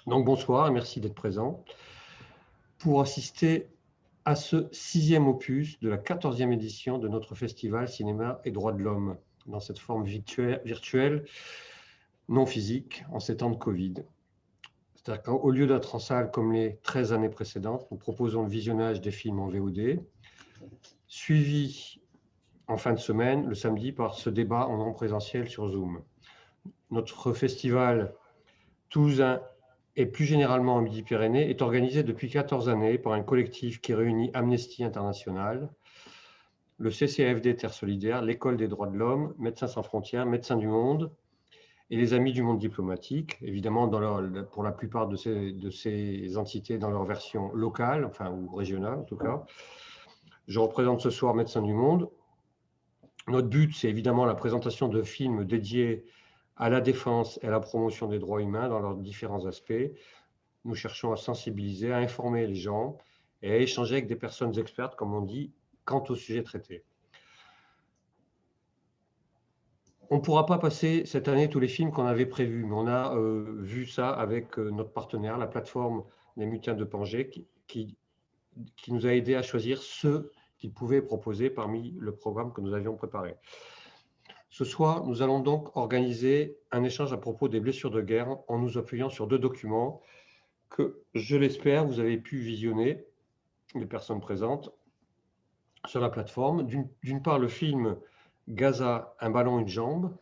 Donc bonsoir et merci d'être présent pour assister à ce 6e opus de la 14e édition de notre festival Cinéma et Droits de l'Homme, dans cette forme virtuelle, non physique, en ces temps de Covid. C'est-à-dire qu'au lieu d'être en salle comme les 13 années précédentes, nous proposons le visionnage des films en VOD, suivi en fin de semaine, le samedi, par ce débat en non présentiel sur Zoom. Notre festival toulousain et plus généralement en Midi-Pyrénées est organisé depuis 14 années par un collectif qui réunit Amnesty International, le CCAFD Terre Solidaire, l'École des droits de l'homme, Médecins sans frontières, Médecins du monde et les Amis du monde diplomatique, évidemment pour la plupart de ces entités dans leur version locale, enfin ou régionale en tout cas. Je représente ce soir Médecins du monde. Notre but, c'est évidemment la présentation de films dédiés à la défense et à la promotion des droits humains dans leurs différents aspects. Nous cherchons à sensibiliser, à informer les gens et à échanger avec des personnes expertes, comme on dit, quant au sujet traité. On ne pourra pas passer cette année tous les films qu'on avait prévus, mais on a vu ça avec notre partenaire, la plateforme des Mutins de Pangée, qui nous a aidé à choisir ceux qu'il pouvait proposer parmi le programme que nous avions préparé. Ce soir, nous allons donc organiser un échange à propos des blessures de guerre en nous appuyant sur 2 documents que, je l'espère, vous avez pu visionner, les personnes présentes, sur la plateforme. D'une part, le film Gaza, un ballon, une jambe,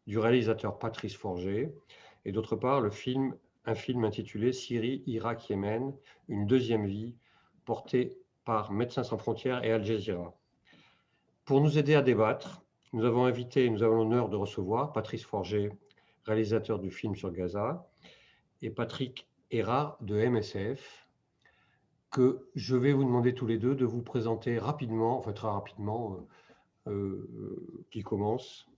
du réalisateur Patrice Forget, et d'autre part, un film intitulé Syrie, Irak, Yémen, une deuxième vie, porté par Médecins sans frontières et Al Jazeera. Pour nous aider à débattre, nous avons l'honneur de recevoir Patrice Forget, réalisateur du film sur Gaza, et Patrick Erard de MSF, que je vais vous demander tous les deux de vous présenter rapidement, enfin très rapidement, qui commence.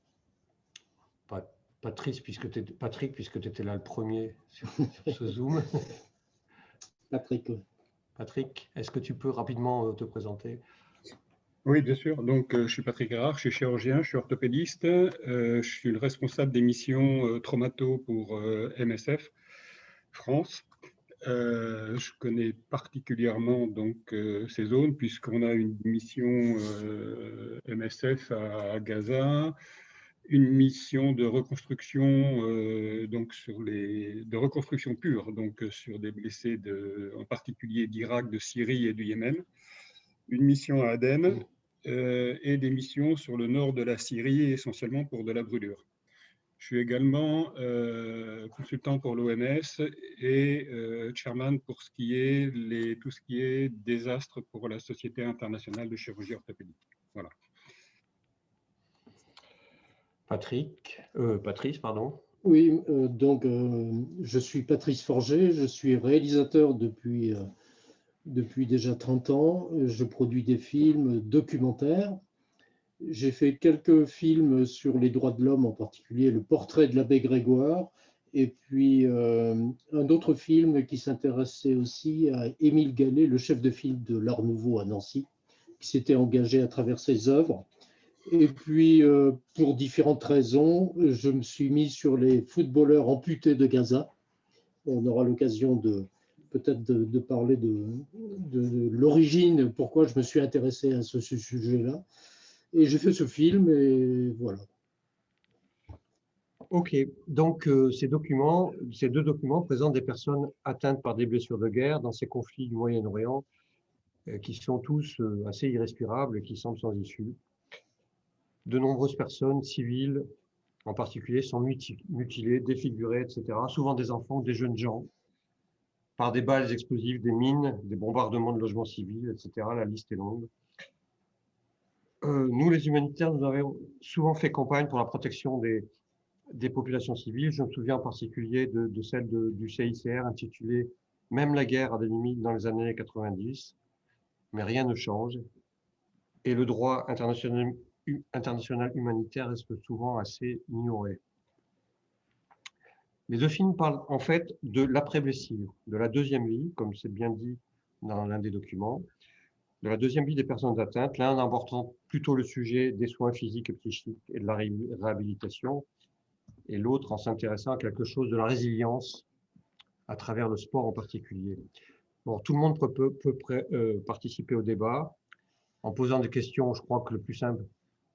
Patrick, puisque tu étais là le premier sur ce Zoom. Patrick, est-ce que tu peux rapidement te présenter ? Oui, bien sûr. Donc, je suis Patrick Erard, je suis chirurgien, je suis orthopédiste. Je suis le responsable des missions traumato pour MSF France. Je connais particulièrement donc ces zones puisqu'on a une mission MSF à Gaza, une mission de reconstruction donc de reconstruction pure, donc sur des blessés en particulier d'Irak, de Syrie et du Yémen. Une mission à Aden et des missions sur le nord de la Syrie, essentiellement pour de la brûlure. Je suis également consultant pour l'OMS et chairman pour tout ce qui est désastre pour la Société internationale de chirurgie orthopédique. Voilà. Patrice, pardon. Oui, je suis Patrice Forget, je suis réalisateur depuis déjà 30 ans. Je produis des films documentaires. J'ai fait quelques films sur les droits de l'homme, en particulier Le portrait de l'abbé Grégoire, et puis un autre film qui s'intéressait aussi à Émile Gallet, le chef de file de l'Art Nouveau à Nancy, qui s'était engagé à travers ses œuvres. Et puis, pour différentes raisons, je me suis mis sur les footballeurs amputés de Gaza. On aura l'occasion peut-être de parler de l'origine, pourquoi je me suis intéressé à ce sujet-là. Et j'ai fait ce film et voilà. Ok, donc ces 2 documents présentent des personnes atteintes par des blessures de guerre dans ces conflits du Moyen-Orient qui sont tous assez irrespirables et qui semblent sans issue. De nombreuses personnes civiles, en particulier, sont mutilées, défigurées, etc. Souvent des enfants, des jeunes gens, par des balles explosives, des mines, des bombardements de logements civils, etc. La liste est longue. Nous, les humanitaires, nous avons souvent fait campagne pour la protection des populations civiles. Je me souviens en particulier de celle du CICR intitulée « Même la guerre a des limites » dans les années 90, mais rien ne change. Et le droit international humanitaire reste souvent assez ignoré. Les 2 films parlent en fait de l'après-blessure, de la deuxième vie, comme c'est bien dit dans l'un des documents, de la deuxième vie des personnes atteintes, l'un en abordant plutôt le sujet des soins physiques et psychiques et de la réhabilitation, et l'autre en s'intéressant à quelque chose de la résilience à travers le sport en particulier. Bon, tout le monde peut participer au débat en posant des questions. Je crois que le plus simple,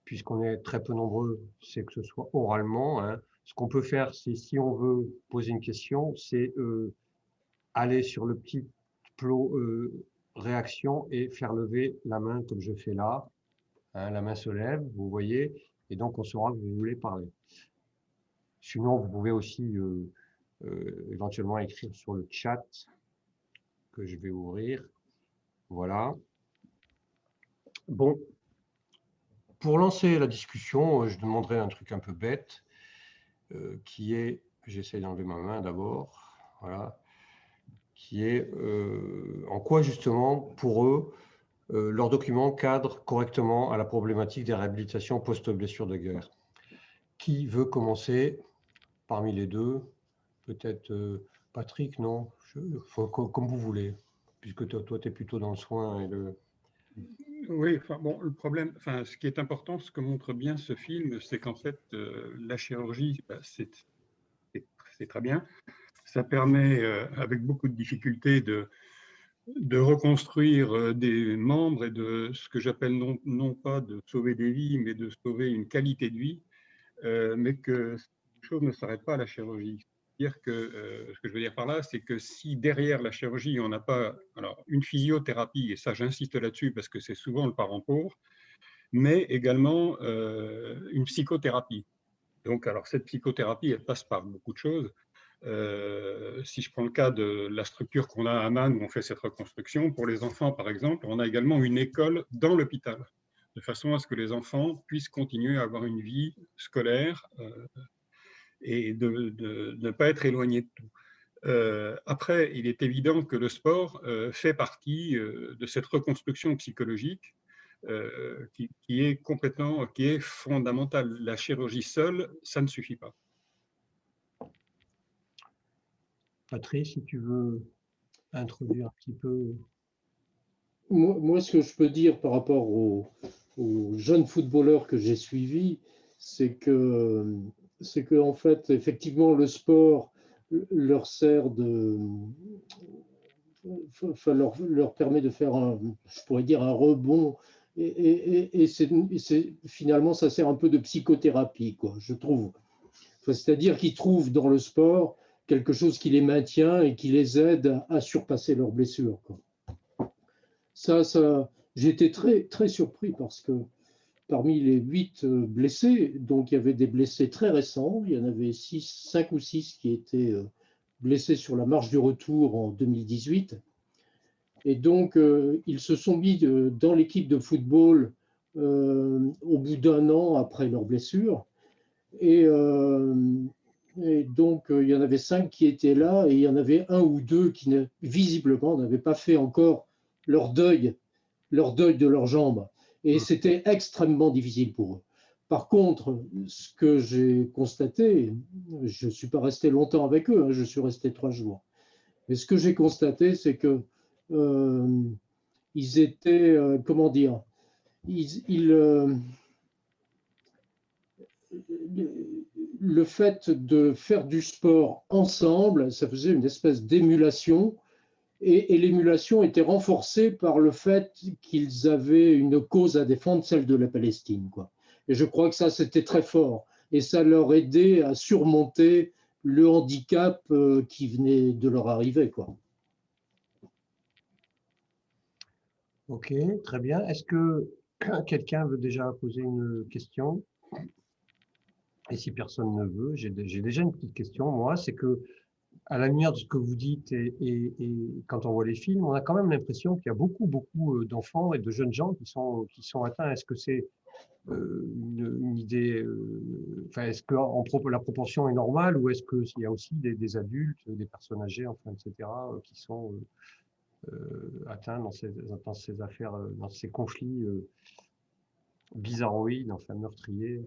puisqu'on est très peu nombreux, c'est que ce soit oralement, hein. Ce qu'on peut faire, c'est si on veut poser une question, c'est aller sur le petit plot réaction et faire lever la main comme je fais là. Hein, la main se lève, vous voyez, et donc on saura que vous voulez parler. Sinon, vous pouvez aussi éventuellement écrire sur le chat que je vais ouvrir. Voilà. Bon, pour lancer la discussion, je demanderai un truc un peu bête, qui est, j'essaie d'enlever ma main d'abord, voilà, qui est en quoi justement, pour eux, leur document cadre correctement à la problématique des réhabilitations post-blessures de guerre. Qui veut commencer parmi les deux? Peut-être Patrick, non? Comme vous voulez, puisque toi, tu es plutôt dans le soin et le... Oui, enfin, bon, le problème, enfin, ce qui est important, ce que montre bien ce film, c'est qu'en fait, la chirurgie, c'est très bien. Ça permet, avec beaucoup de difficultés, de reconstruire des membres et de ce que j'appelle non pas de sauver des vies, mais de sauver une qualité de vie, mais que les choses ne s'arrêtent pas à la chirurgie. C'est-à-dire que ce que je veux dire par là, c'est que si derrière la chirurgie, on n'a pas alors, une physiothérapie, et ça j'insiste là-dessus parce que c'est souvent le parent pauvre, mais également une psychothérapie. Donc, alors cette psychothérapie, elle passe par beaucoup de choses. Si je prends le cas de la structure qu'on a à Amman où on fait cette reconstruction, pour les enfants par exemple, on a également une école dans l'hôpital, de façon à ce que les enfants puissent continuer à avoir une vie scolaire et de ne pas être éloignés de tout. Après, il est évident que le sport fait partie de cette reconstruction psychologique qui est fondamentale. La chirurgie seule, ça ne suffit pas. Patrick, si tu veux introduire un petit peu... Moi, ce que je peux dire par rapport aux jeunes footballeurs que j'ai suivis, c'est que, en fait, effectivement, le sport leur sert leur permet de faire je pourrais dire un rebond, et finalement, ça sert un peu de psychothérapie, quoi, je trouve. C'est-à-dire qu'ils trouvent dans le sport quelque chose qui les maintient et qui les aide à surpasser leurs blessures, quoi. J'ai été très, très surpris parce que parmi les 8 blessés, donc il y avait des blessés très récents, il y en avait 5 ou 6 qui étaient blessés sur la marche du retour en 2018. Et donc, ils se sont mis dans l'équipe de football au bout d'un an après leur blessure. Et donc, il y en avait 5 qui étaient là et il y en avait 1 ou 2 qui, visiblement, n'avaient pas fait encore leur deuil de leurs jambes. Et c'était extrêmement difficile pour eux. Par contre, ce que j'ai constaté, je ne suis pas resté longtemps avec eux, hein, je suis resté 3 jours. Mais ce que j'ai constaté, c'est que ils étaient, comment dire, le fait de faire du sport ensemble, ça faisait une espèce d'émulation. Et l'émulation était renforcée par le fait qu'ils avaient une cause à défendre, celle de la Palestine, quoi. Et je crois que ça, c'était très fort. Et ça leur aidait à surmonter le handicap qui venait de leur arriver, quoi. Ok, très bien. Est-ce que quelqu'un veut déjà poser une question? Et si personne ne veut, j'ai déjà une petite question, moi, c'est que à la lumière de ce que vous dites et quand on voit les films, on a quand même l'impression qu'il y a beaucoup d'enfants et de jeunes gens qui sont atteints. Est-ce que c'est une idée, enfin, est-ce que la proportion est normale ou est-ce qu'il y a aussi des adultes, des personnes âgées, enfin, etc., qui sont atteints dans ces affaires, dans ces conflits bizarroïdes, enfin meurtriers?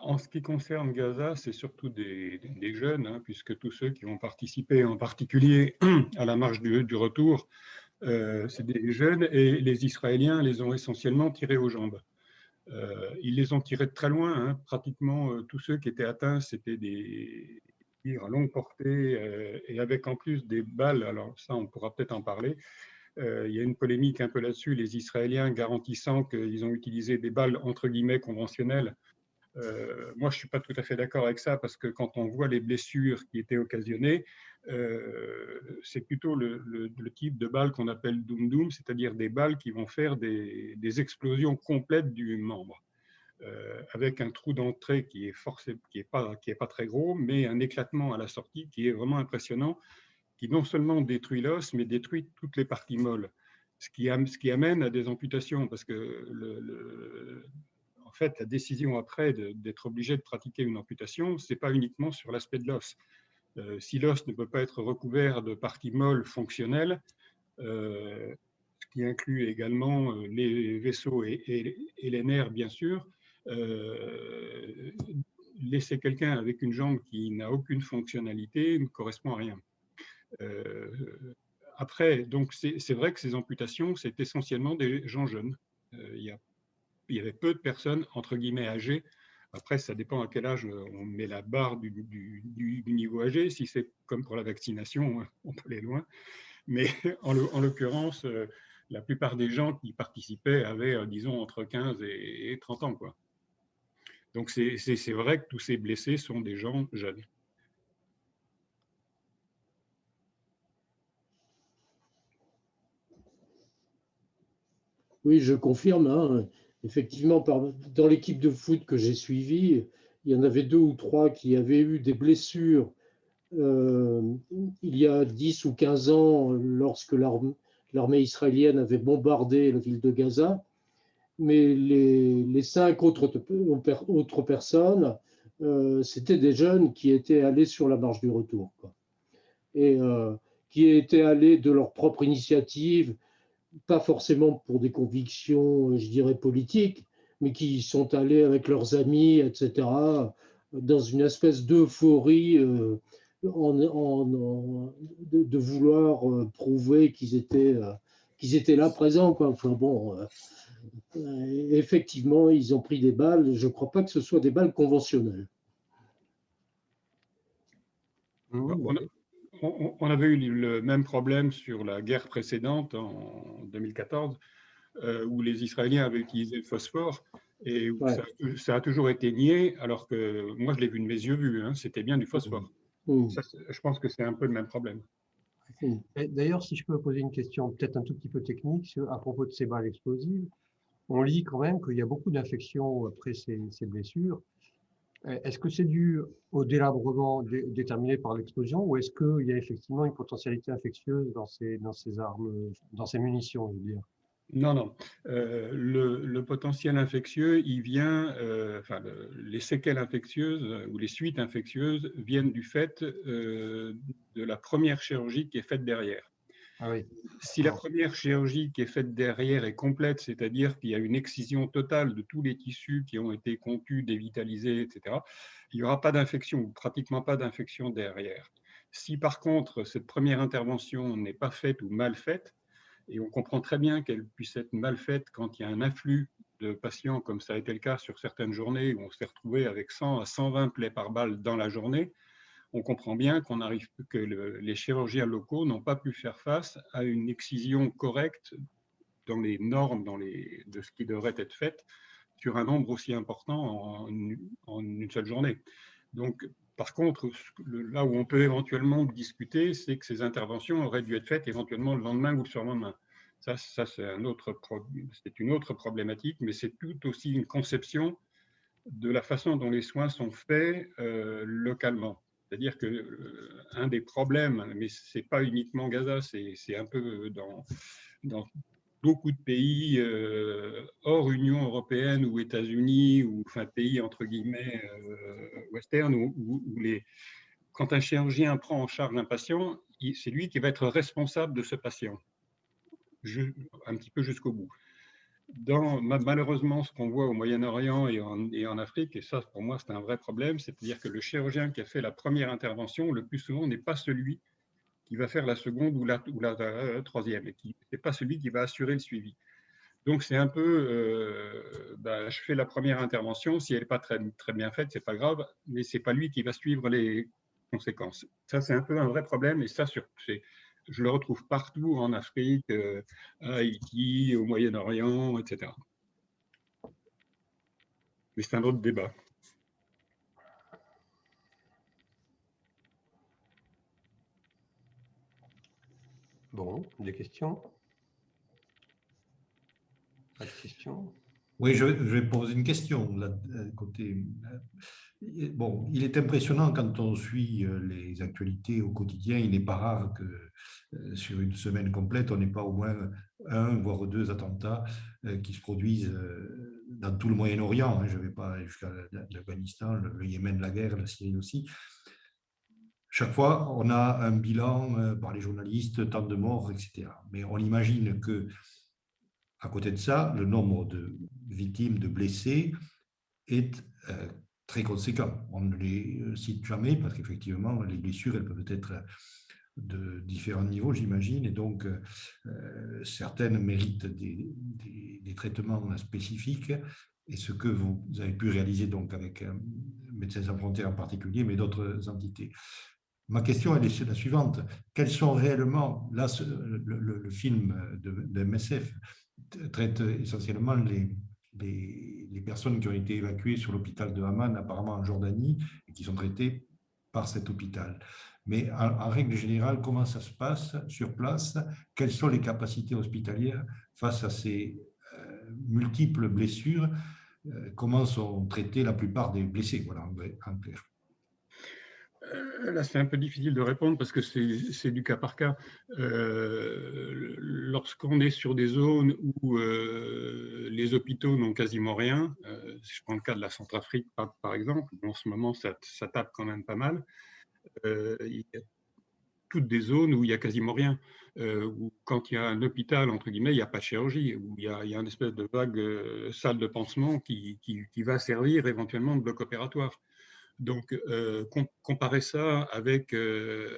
En ce qui concerne Gaza, c'est surtout des jeunes, hein, puisque tous ceux qui ont participé en particulier à la marche du retour, c'est des jeunes et les Israéliens les ont essentiellement tirés aux jambes. Ils les ont tirés de très loin, hein. Pratiquement tous ceux qui étaient atteints, c'était des dire, à longue portée et avec en plus des balles, alors ça on pourra peut-être en parler. Il y a une polémique un peu là-dessus, les Israéliens garantissant qu'ils ont utilisé des balles entre guillemets conventionnelles. Moi, je ne suis pas tout à fait d'accord avec ça parce que quand on voit les blessures qui étaient occasionnées, c'est plutôt le type de balles qu'on appelle doom-doom, c'est-à-dire des balles qui vont faire des explosions complètes du membre, avec un trou d'entrée qui est pas très gros, mais un éclatement à la sortie qui est vraiment impressionnant, qui non seulement détruit l'os, mais détruit toutes les parties molles, ce qui amène à des amputations, parce que en fait, la décision après d'être obligé de pratiquer une amputation, ce n'est pas uniquement sur l'aspect de l'os. Si l'os ne peut pas être recouvert de parties molles fonctionnelles, ce qui inclut également les vaisseaux et les nerfs, bien sûr, laisser quelqu'un avec une jambe qui n'a aucune fonctionnalité ne correspond à rien. Après, donc c'est vrai que ces amputations, c'est essentiellement des gens jeunes. Il y avait peu de personnes, entre guillemets, âgées. Après, ça dépend à quel âge on met la barre du niveau âgé. Si c'est comme pour la vaccination, on peut aller loin. Mais en l'occurrence, la plupart des gens qui participaient avaient, disons, entre 15 et 30 ans, quoi. Donc, c'est vrai que tous ces blessés sont des gens jeunes. Oui, je confirme, hein. Effectivement, dans l'équipe de foot que j'ai suivie, il y en avait 2 ou 3 qui avaient eu des blessures il y a 10 ou 15 ans lorsque l'armée israélienne avait bombardé la ville de Gaza. Mais les 5 autres personnes, c'était des jeunes qui étaient allés sur la marche du retour, quoi. Et qui étaient allés de leur propre initiative, pas forcément pour des convictions, je dirais, politiques, mais qui sont allés avec leurs amis, etc., dans une espèce d'euphorie de vouloir prouver qu'ils étaient là présents, quoi. Enfin bon, effectivement, ils ont pris des balles. Je ne crois pas que ce soit des balles conventionnelles. On avait eu le même problème sur la guerre précédente en 2014, où les Israéliens avaient utilisé le phosphore et où Ouais. ça a toujours été nié, alors que moi je l'ai vu de mes yeux vus, hein, c'était bien du phosphore. Ça, je pense que c'est un peu le même problème. D'ailleurs, si je peux poser une question peut-être un tout petit peu technique à propos de ces balles explosives, on lit quand même qu'il y a beaucoup d'infections après ces blessures. Est-ce que c'est dû au délabrement déterminé par l'explosion ou est-ce qu'il y a effectivement une potentialité infectieuse dans ces armes, dans ces munitions, je veux dire? Non, non. Le potentiel infectieux, il vient, enfin, les séquelles infectieuses ou les suites infectieuses viennent du fait de la première chirurgie qui est faite derrière. Ah oui. Si la première chirurgie qui est faite derrière est complète, c'est-à-dire qu'il y a une excision totale de tous les tissus qui ont été contus, dévitalisés, etc., il n'y aura pas d'infection ou pratiquement pas d'infection derrière. Si par contre cette première intervention n'est pas faite ou mal faite, et on comprend très bien qu'elle puisse être mal faite quand il y a un afflux de patients, comme ça a été le cas sur certaines journées où on s'est retrouvé avec 100 à 120 plaies par balle dans la journée, on comprend bien que les chirurgiens locaux n'ont pas pu faire face à une excision correcte dans les normes de ce qui devrait être fait sur un nombre aussi important en une seule journée. Donc, par contre, là où on peut éventuellement discuter, c'est que ces interventions auraient dû être faites éventuellement le lendemain ou le surlendemain. Ça c'est une autre problématique, mais c'est tout aussi une conception de la façon dont les soins sont faits localement. C'est-à-dire que un des problèmes, mais ce n'est pas uniquement Gaza, c'est un peu dans beaucoup de pays hors Union européenne ou États-Unis, ou enfin pays entre guillemets western, où quand un chirurgien prend en charge un patient, c'est lui qui va être responsable de ce patient, un petit peu jusqu'au bout. Malheureusement, ce qu'on voit au Moyen-Orient et en Afrique, et ça pour moi c'est un vrai problème, c'est-à-dire que le chirurgien qui a fait la première intervention, le plus souvent n'est pas celui qui va faire la seconde ou la troisième, et qui n'est pas celui qui va assurer le suivi. Donc c'est un peu, je fais la première intervention, si elle n'est pas très, très bien faite, c'est pas grave, mais c'est pas lui qui va suivre conséquences. Ça, c'est un peu un vrai problème, et ça, je le retrouve partout en Afrique, à Haïti, au Moyen-Orient, etc. Mais c'est un autre débat. Bon, des questions? Pas de questions? Oui, je vais poser une question. Là, côté, bon, il est impressionnant quand on suit les actualités au quotidien. Il n'est pas rare que sur une semaine complète, on n'ait pas au moins un, voire deux attentats qui se produisent dans tout le Moyen-Orient. Hein. Je ne vais pas jusqu'à l'Afghanistan, le Yémen, la guerre, la Syrie aussi. Chaque fois, on a un bilan par les journalistes, tant de morts, etc. Mais on imagine que à côté de ça, le nombre de victimes, de blessés est très conséquent. On ne les cite jamais parce qu'effectivement, les blessures, elles peuvent être de différents niveaux, j'imagine, et donc certaines méritent des traitements spécifiques. Et ce que vous avez pu réaliser donc avec Médecins sans frontières en particulier, mais d'autres entités. Ma question elle est la suivante. Quels sont réellement, là, le film de MSF traite essentiellement les personnes qui ont été évacuées sur l'hôpital de Amman, apparemment en Jordanie, et qui sont traitées par cet hôpital. Mais en règle générale, comment ça se passe sur place? Quelles sont les capacités hospitalières face à ces multiples blessures? Comment sont traités la plupart des blessés? Voilà, en clair. Là, c'est un peu difficile de répondre parce que c'est du cas par cas. Lorsqu'on est sur des zones où les hôpitaux n'ont quasiment rien, si je prends le cas de la Centrafrique par exemple, en ce moment ça tape quand même pas mal, il y a toutes des zones où il n'y a quasiment rien, où quand il y a un hôpital, entre guillemets, il n'y a pas de chirurgie, où il y a une espèce de vague salle de pansement qui va servir éventuellement de bloc opératoire. Donc, comparer ça avec,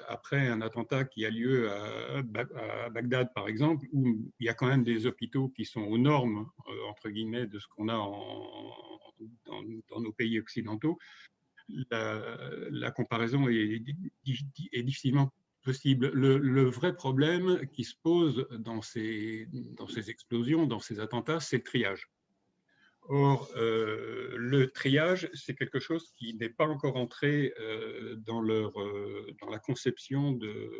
après un attentat qui a lieu à Bagdad, par exemple, où il y a quand même des hôpitaux qui sont aux normes, entre guillemets, de ce qu'on a dans nos pays occidentaux, la comparaison est difficilement possible. Le vrai problème qui se pose dans ces explosions, dans ces attentats, c'est le triage. Or, le triage, c'est quelque chose qui n'est pas encore entré dans la conception de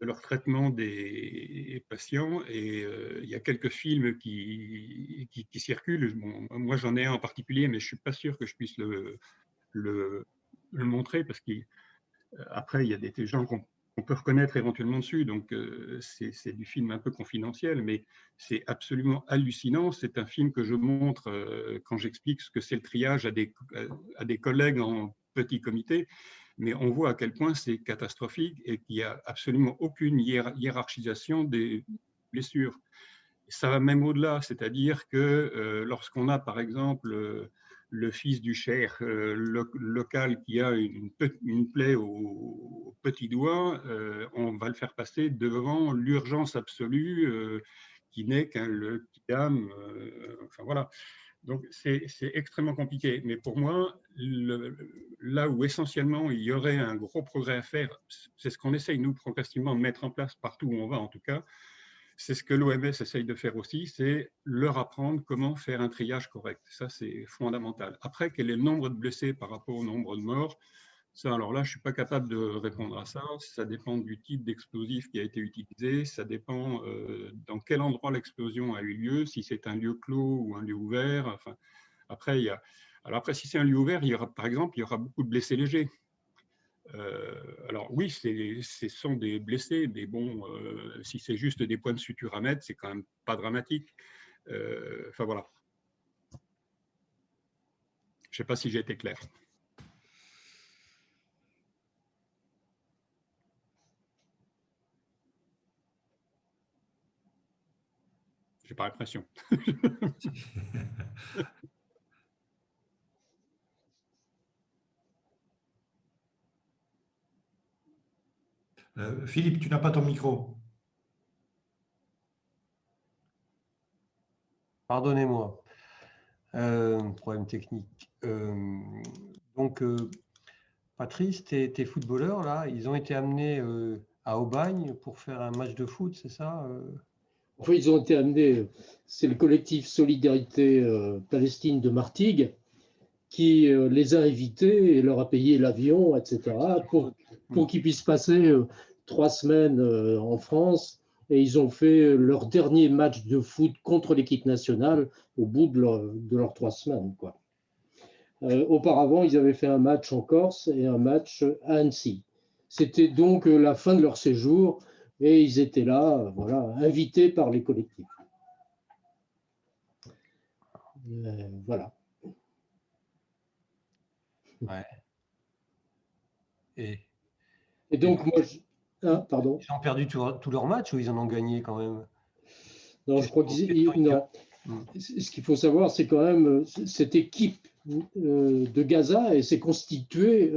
leur traitement des patients. Et il y a quelques films qui circulent. Bon, moi, j'en ai un en particulier, mais je ne suis pas sûr que je puisse le montrer parce qu'après, il y a des gens qu'on peut reconnaître éventuellement dessus, donc c'est du film un peu confidentiel, mais c'est absolument hallucinant. C'est un film que je montre quand j'explique ce que c'est le triage à des collègues en petit comité, mais on voit à quel point c'est catastrophique et qu'il n'y a absolument aucune hiérarchisation des blessures. Ça va même au-delà, c'est-à-dire que lorsqu'on a par exemple le fils du cheikh local qui a une plaie au petit doigt, on va le faire passer devant l'urgence absolue qui n'est qu'un le kidam. Enfin voilà. Donc c'est extrêmement compliqué. Mais pour moi, là où essentiellement il y aurait un gros progrès à faire, c'est ce qu'on essaye nous progressivement de mettre en place partout où on va en tout cas. C'est ce que l'OMS essaye de faire aussi, c'est leur apprendre comment faire un triage correct. Ça, c'est fondamental. Après, quel est le nombre de blessés par rapport au nombre de morts? Ça, alors là, je ne suis pas capable de répondre à ça. Ça dépend du type d'explosif qui a été utilisé. Ça dépend dans quel endroit l'explosion a eu lieu, si c'est un lieu clos ou un lieu ouvert. Enfin, après, après, si c'est un lieu ouvert, par exemple, il y aura beaucoup de blessés légers. Alors oui, ce sont des blessés, mais bon, si c'est juste des points de suture à mettre, c'est quand même pas dramatique. Enfin voilà. Je ne sais pas si j'ai été clair. J'ai pas l'impression. Philippe, tu n'as pas ton micro. Pardonnez-moi. Problème technique. Donc, Patrice, tes footballeurs, là, ils ont été amenés à Aubagne pour faire un match de foot, c'est ça Enfin, ils ont été amenés, c'est le collectif Solidarité Palestine de Martigues qui les a invités et leur a payé l'avion, etc., pour qu'ils puissent passer 3 semaines en France. Et ils ont fait leur dernier match de foot contre l'équipe nationale au bout de leurs 3 semaines, quoi. Auparavant, ils avaient fait un match en Corse et un match à Annecy. C'était donc la fin de leur séjour et ils étaient là, voilà, invités par les collectifs. Voilà. Ouais. Et donc, moi, pardon. ils ont perdu tous leurs matchs ou ils en ont gagné quand même? Non, je crois qu'ils. Non. Ce qu'il faut savoir, c'est quand même cette équipe de Gaza, et s'est constituée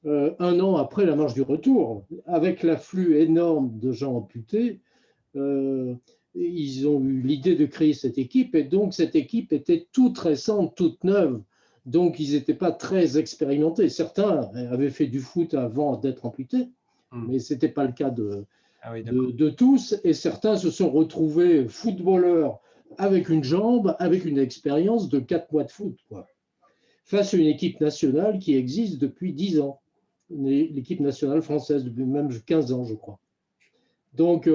1 an après la marche du retour, avec l'afflux énorme de gens amputés. Ils ont eu l'idée de créer cette équipe, et donc cette équipe était toute récente, toute neuve. Donc ils n'étaient pas très expérimentés. Certains avaient fait du foot avant d'être amputés, mais ce n'était pas le cas de tous. Et certains se sont retrouvés footballeurs avec une jambe, avec une expérience de 4 mois de foot, quoi, face à une équipe nationale qui existe depuis 10 ans. L'équipe nationale française, depuis même 15 ans, je crois. Donc,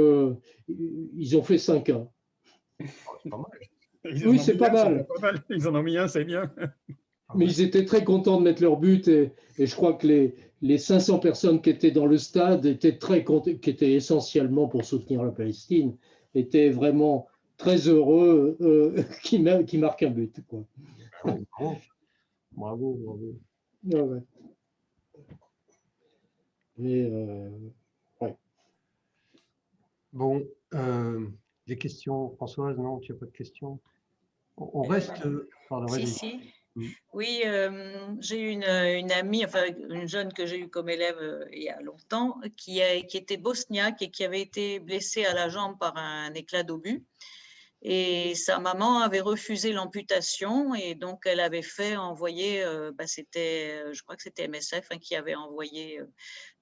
ils ont fait 5-1. C'est pas mal. Oui, c'est pas mal. Ils en ont mis un, c'est bien. Mais ils étaient très contents de mettre leur but, et je crois que les 500 personnes qui étaient dans le stade étaient très contents, qui étaient essentiellement pour soutenir la Palestine, étaient vraiment très heureux qu'ils marquent un but, quoi. Bravo, bravo. Ah ouais. Et, ouais. Bon, des questions, Françoise? Non, tu n'as pas de questions? On reste. Pardon, si. Oui, j'ai une amie, enfin une jeune que j'ai eue comme élève il y a longtemps, qui était bosniaque et qui avait été blessée à la jambe par un éclat d'obus. Et sa maman avait refusé l'amputation, et donc elle avait fait envoyer, je crois que c'était MSF qui avait envoyé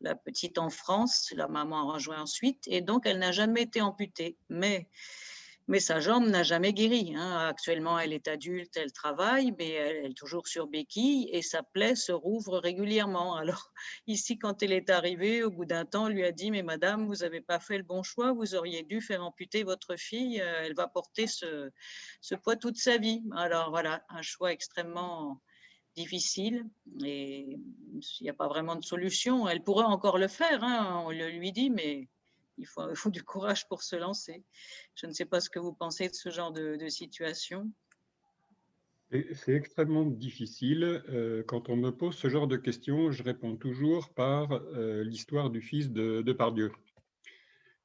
la petite en France. La maman a rejoint ensuite, et donc elle n'a jamais été amputée. Mais sa jambe n'a jamais guéri. Actuellement, elle est adulte, elle travaille, mais elle est toujours sur béquille, et sa plaie se rouvre régulièrement. Alors ici, quand elle est arrivée, au bout d'un temps, on lui a dit « Mais madame, vous n'avez pas fait le bon choix, vous auriez dû faire amputer votre fille, elle va porter ce poids toute sa vie. » Alors voilà, un choix extrêmement difficile, et il n'y a pas vraiment de solution. Elle pourrait encore le faire, on le lui dit, mais il faut du courage pour se lancer. Je ne sais pas ce que vous pensez de ce genre de situation. C'est extrêmement difficile. Quand on me pose ce genre de questions, je réponds toujours par l'histoire du fils de Pardieu,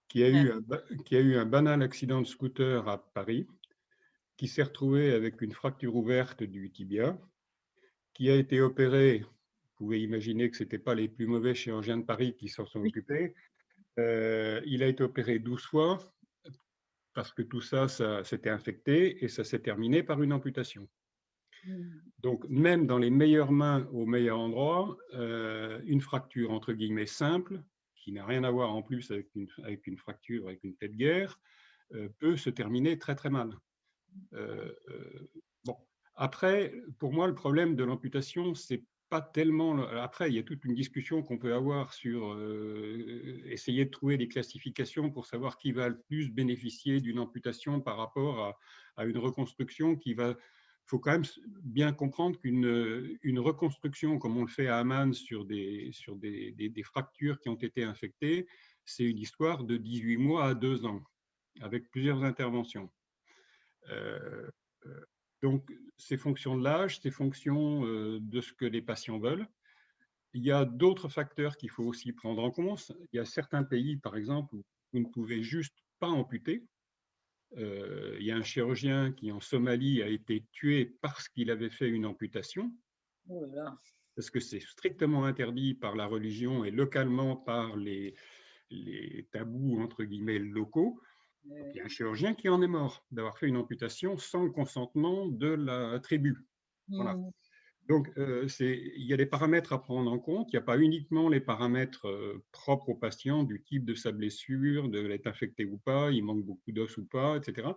qui a eu un banal accident de scooter à Paris, qui s'est retrouvé avec une fracture ouverte du tibia, qui a été opéré. Vous pouvez imaginer que ce n'étaient pas les plus mauvais chirurgiens de Paris qui s'en sont occupés. Il a été opéré 12 fois parce que tout ça s'était infecté, et ça s'est terminé par une amputation. Donc, même dans les meilleures mains, au meilleur endroit, une fracture entre guillemets simple, qui n'a rien à voir en plus avec une fracture, avec une plaie de guerre, peut se terminer très très mal. Bon. Après, pour moi, le problème de l'amputation, c'est pas tellement. Après, il y a toute une discussion qu'on peut avoir sur essayer de trouver des classifications pour savoir qui va le plus bénéficier d'une amputation par rapport à une reconstruction qui va. Il faut quand même bien comprendre qu'une reconstruction, comme on le fait à Amman sur des fractures qui ont été infectées, c'est une histoire de 18 mois à 2 ans, avec plusieurs interventions. Donc, c'est fonction de l'âge, c'est fonction de ce que les patients veulent. Il y a d'autres facteurs qu'il faut aussi prendre en compte. Il y a certains pays, par exemple, où vous ne pouvez juste pas amputer. Il y a un chirurgien qui, en Somalie, a été tué parce qu'il avait fait une amputation. Oh là là. Parce que c'est strictement interdit par la religion et localement par les tabous, entre guillemets, locaux. Il y a un chirurgien qui en est mort d'avoir fait une amputation sans le consentement de la tribu. Voilà. Donc, il y a des paramètres à prendre en compte. Il n'y a pas uniquement les paramètres propres au patient, du type de sa blessure, de l'être infecté ou pas, il manque beaucoup d'os ou pas, etc.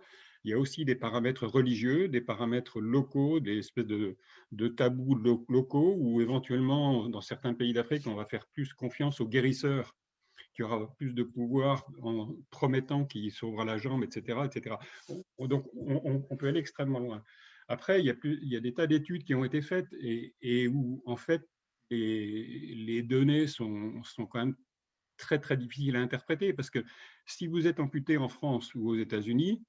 Il y a aussi des paramètres religieux, des paramètres locaux, des espèces de tabous locaux, ou éventuellement, dans certains pays d'Afrique, on va faire plus confiance aux guérisseurs, qui aura plus de pouvoir en promettant qu'il sauvera la jambe, etc. etc. Donc, on peut aller extrêmement loin. Après, il y a des tas d'études qui ont été faites et où, en fait, les données sont quand même très, très difficiles à interpréter parce que si vous êtes amputé en France ou aux États-Unis,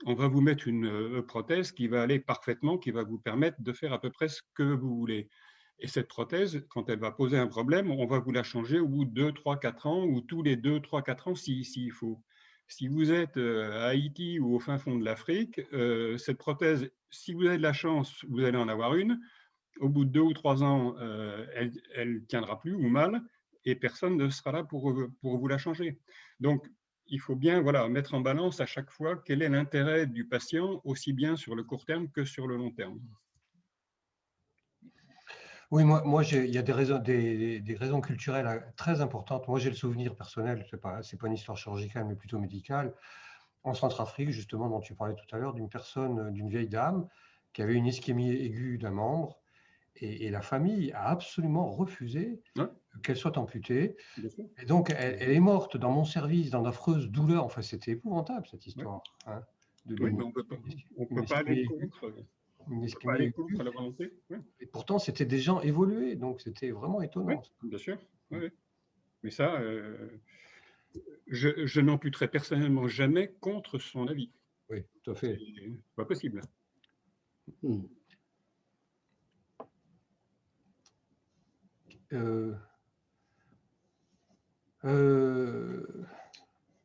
on va vous mettre une prothèse qui va aller parfaitement, qui va vous permettre de faire à peu près ce que vous voulez. Et cette prothèse, quand elle va poser un problème, on va vous la changer au bout de 2, 3, 4 ans ou tous les 2, 3, 4 ans s'il faut. Si vous êtes à Haïti ou au fin fond de l'Afrique, cette prothèse, si vous avez de la chance, vous allez en avoir une. Au bout de 2 ou 3 ans, elle ne tiendra plus ou mal et personne ne sera là pour vous la changer. Donc, il faut bien mettre en balance à chaque fois quel est l'intérêt du patient, aussi bien sur le court terme que sur le long terme. Oui, il y a des raisons culturelles très importantes. Moi, j'ai le souvenir personnel, c'est pas une histoire chirurgicale, mais plutôt médicale, en Centrafrique, justement, dont tu parlais tout à l'heure, d'une vieille dame qui avait une ischémie aiguë d'un membre, et la famille a absolument refusé qu'elle soit amputée. Et donc, elle est morte dans mon service, dans d'affreuses douleurs. Enfin, c'était épouvantable, cette histoire. Hein, oui, mais on peut pas aller contre. Une ischémie aiguë. La volonté. Oui. Et pourtant, c'était des gens évolués, donc c'était vraiment étonnant. Oui, bien sûr. Oui. Mais ça, je n'amputerai personnellement jamais contre son avis. Oui, tout à fait. C'est pas possible.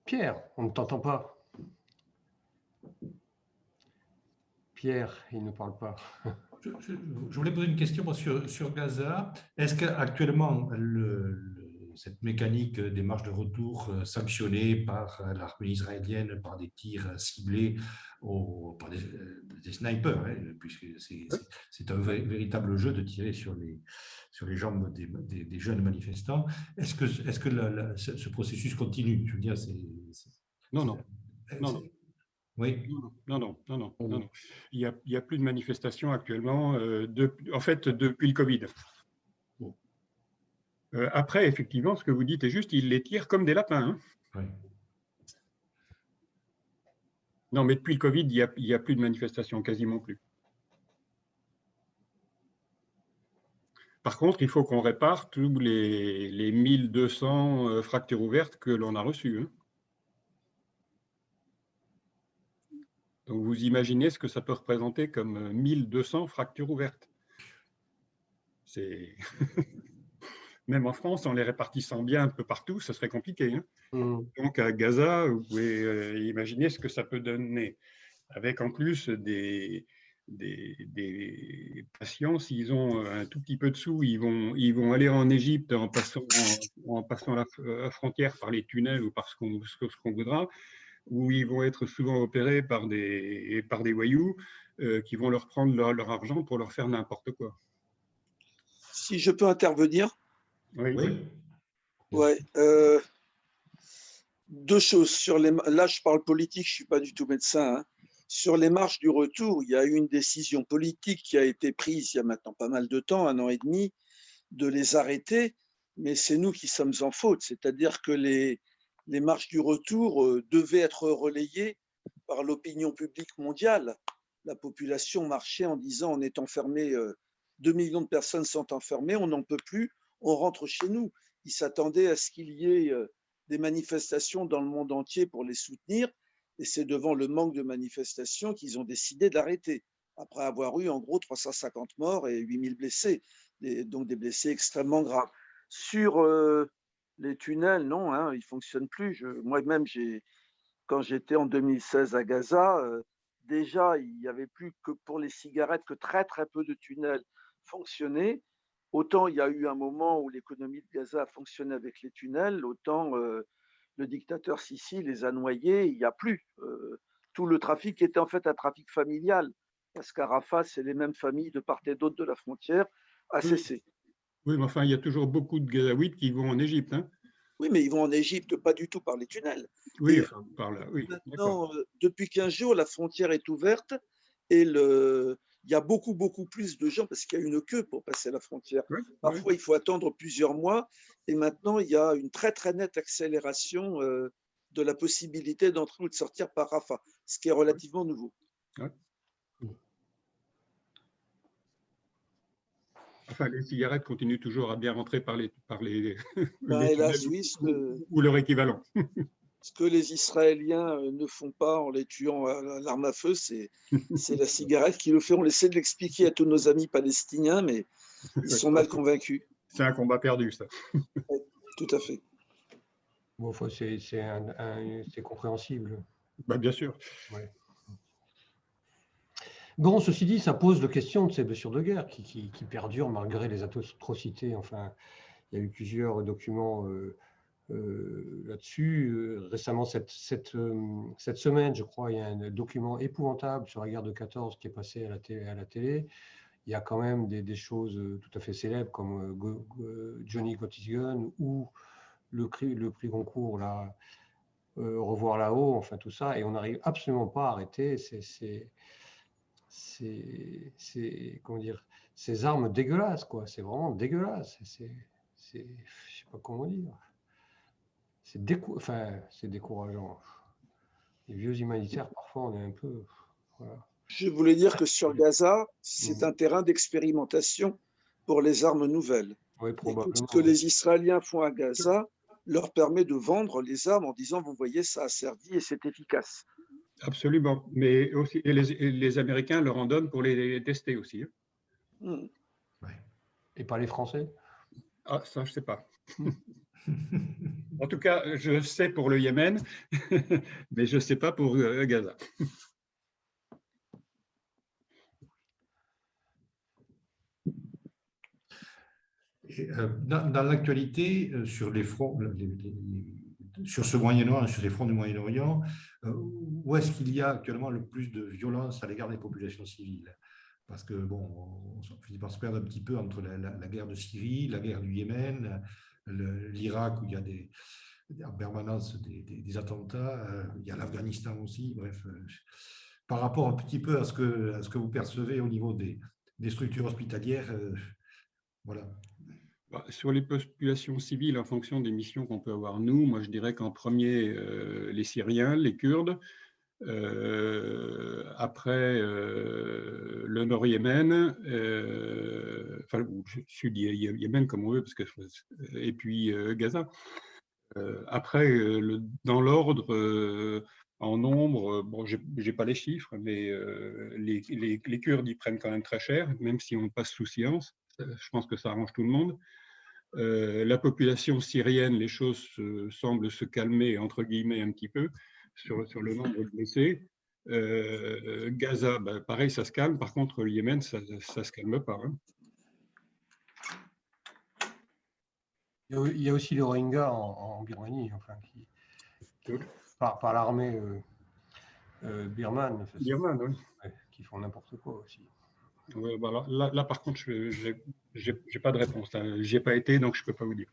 Pierre, on ne t'entend pas. Pierre, il ne parle pas. Je voulais poser une question sur Gaza. Est-ce qu'actuellement, cette mécanique des marches de retour sanctionnée par l'armée israélienne, par des tirs ciblés par des snipers, hein, puisque c'est un véritable jeu de tirer sur les jambes des jeunes manifestants, est-ce que ce processus continue? Je veux dire, Non. Oui. Non. Il n'y a plus de manifestations actuellement, en fait, depuis le Covid. Après, effectivement, ce que vous dites est juste, ils les tirent comme des lapins. Hein. Oui. Non, mais depuis le Covid, il n'y a plus de manifestations, quasiment plus. Par contre, il faut qu'on répare tous les 1200 fractures ouvertes que l'on a reçues. Hein. Donc, vous imaginez ce que ça peut représenter comme 1200 fractures ouvertes. C'est... Même en France, en les répartissant bien un peu partout, ça serait compliqué. Hein. Donc, à Gaza, vous pouvez imaginer ce que ça peut donner. Avec en plus des patients, s'ils ont un tout petit peu de sous, ils vont aller en Égypte en passant la frontière par les tunnels ou par ce qu'on voudra, où ils vont être souvent opérés par des voyous qui vont leur prendre leur argent pour leur faire n'importe quoi. Si je peux intervenir. Oui. Ouais. Deux choses. Là, je parle politique, je ne suis pas du tout médecin. Hein. Sur les marches du retour, il y a eu une décision politique qui a été prise il y a maintenant pas mal de temps, 1 an et demi, de les arrêter, mais c'est nous qui sommes en faute. C'est-à-dire que les marches du retour devaient être relayées par l'opinion publique mondiale. La population marchait en disant on est enfermé, 2 millions de personnes sont enfermées, on n'en peut plus, on rentre chez nous. Ils s'attendaient à ce qu'il y ait des manifestations dans le monde entier pour les soutenir, et c'est devant le manque de manifestations qu'ils ont décidé d'arrêter, après avoir eu en gros 350 morts et 8000 blessés, donc des blessés extrêmement graves. Sur les tunnels, non, hein, ils ne fonctionnent plus. Moi-même, quand j'étais en 2016 à Gaza, déjà, il n'y avait plus que pour les cigarettes que très très peu de tunnels fonctionnaient. Autant il y a eu un moment où l'économie de Gaza a fonctionné avec les tunnels, autant le dictateur Sisi les a noyés, il n'y a plus. Tout le trafic était en fait un trafic familial, parce qu'à Rafah, c'est les mêmes familles de part et d'autre de la frontière a cessé. Oui, mais enfin, il y a toujours beaucoup de Gazaouites qui vont en Égypte. Hein. Oui, mais ils vont en Égypte, pas du tout par les tunnels. Oui, Et enfin, par là, oui. maintenant, depuis 15 jours, la frontière est ouverte et il y a beaucoup plus de gens parce qu'il y a une queue pour passer la frontière. Oui, Parfois, oui. il faut attendre plusieurs mois et maintenant, il y a une très nette accélération de la possibilité d'entrer ou de sortir par Rafah, ce qui est relativement nouveau. Ouais. Enfin, les cigarettes continuent toujours à bien rentrer par les Ben, les hélas, tunnels oui, ou leur équivalent. ce que les Israéliens ne font pas en les tuant à l'arme à feu, c'est la cigarette qui le fait. On essaie de l'expliquer à tous nos amis palestiniens, mais ils sont mal convaincus. C'est un combat perdu, ça. Tout à fait. Bon, c'est compréhensible. Bah, bien sûr. Ouais. Bon, ceci dit, ça pose la question de ces blessures de guerre qui perdurent malgré les atrocités. Enfin, il y a eu plusieurs documents là-dessus. Récemment, cette semaine, je crois, il y a un document épouvantable sur la guerre de 14 qui est passé à la télé. Il y a quand même des choses tout à fait célèbres comme Johnny Got His Gun ou le prix Goncourt, là, Revoir là-haut, enfin tout ça, et on n'arrive absolument pas à arrêter comment dire, ces armes dégueulasses, quoi. C'est vraiment dégueulasse. Je sais pas comment dire. C'est décourageant. Les vieux humanitaires, parfois, on est un peu. Voilà. Je voulais dire que sur Gaza, c'est un terrain d'expérimentation pour les armes nouvelles. Oui, probablement. Ce que les Israéliens font à Gaza leur permet de vendre les armes en disant, vous voyez, ça a servi et c'est efficace. Absolument. Mais aussi, et les Américains leur en donnent pour les tester aussi. Hein. Ouais. Et pas les Français? Ah, ça, je ne sais pas. En tout cas, je sais pour le Yémen, mais je ne sais pas pour Gaza. Dans l'actualité, sur les fronts, sur ce Moyen-Orient, sur les fronts du Moyen-Orient, où est-ce qu'il y a actuellement le plus de violence à l'égard des populations civiles? Parce que, bon, on finit par se perdre un petit peu entre la guerre de Syrie, la guerre du Yémen, l'Irak, où il y a en permanence des attentats, il y a l'Afghanistan aussi, bref. Par rapport un petit peu à ce que vous percevez au niveau des structures hospitalières, voilà. Sur les populations civiles, en fonction des missions qu'on peut avoir nous, moi je dirais qu'en premier, les Syriens, les Kurdes, après le Nord-Yémen, enfin ou Sud-Yémen comme on veut, et puis Gaza. Après, dans l'ordre, en nombre, bon, j'ai pas les chiffres, mais les Kurdes y prennent quand même très cher, même si on passe sous silence. Je pense que ça arrange tout le monde. La population syrienne, les choses semblent se calmer, entre guillemets, un petit peu sur le nombre de blessés. Gaza, ben, pareil, ça se calme. Par contre, le Yémen, ça se calme pas. Hein. Il y a aussi les Rohingyas en Birmanie, enfin, par l'armée birmane, Oui. qui font n'importe quoi aussi. Ouais, bah là, par contre, j'ai pas de réponse. J'y ai pas été, donc je peux pas vous dire.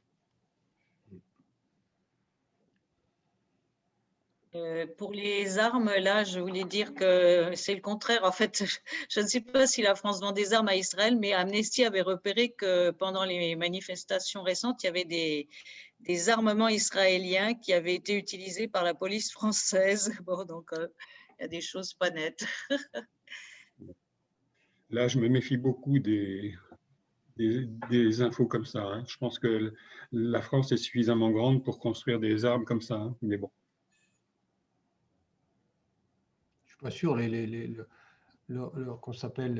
Pour les armes, là, je voulais dire que c'est le contraire. En fait, je ne sais pas si la France vend des armes à Israël, mais Amnesty avait repéré que pendant les manifestations récentes, il y avait des armements israéliens qui avaient été utilisés par la police française. Bon, donc, il y a des choses pas nettes. Là, je me méfie beaucoup des infos comme ça. Hein. Je pense que la France est suffisamment grande pour construire des armes comme ça. Hein. Mais bon. Je suis pas sûr, qu'on s'appelle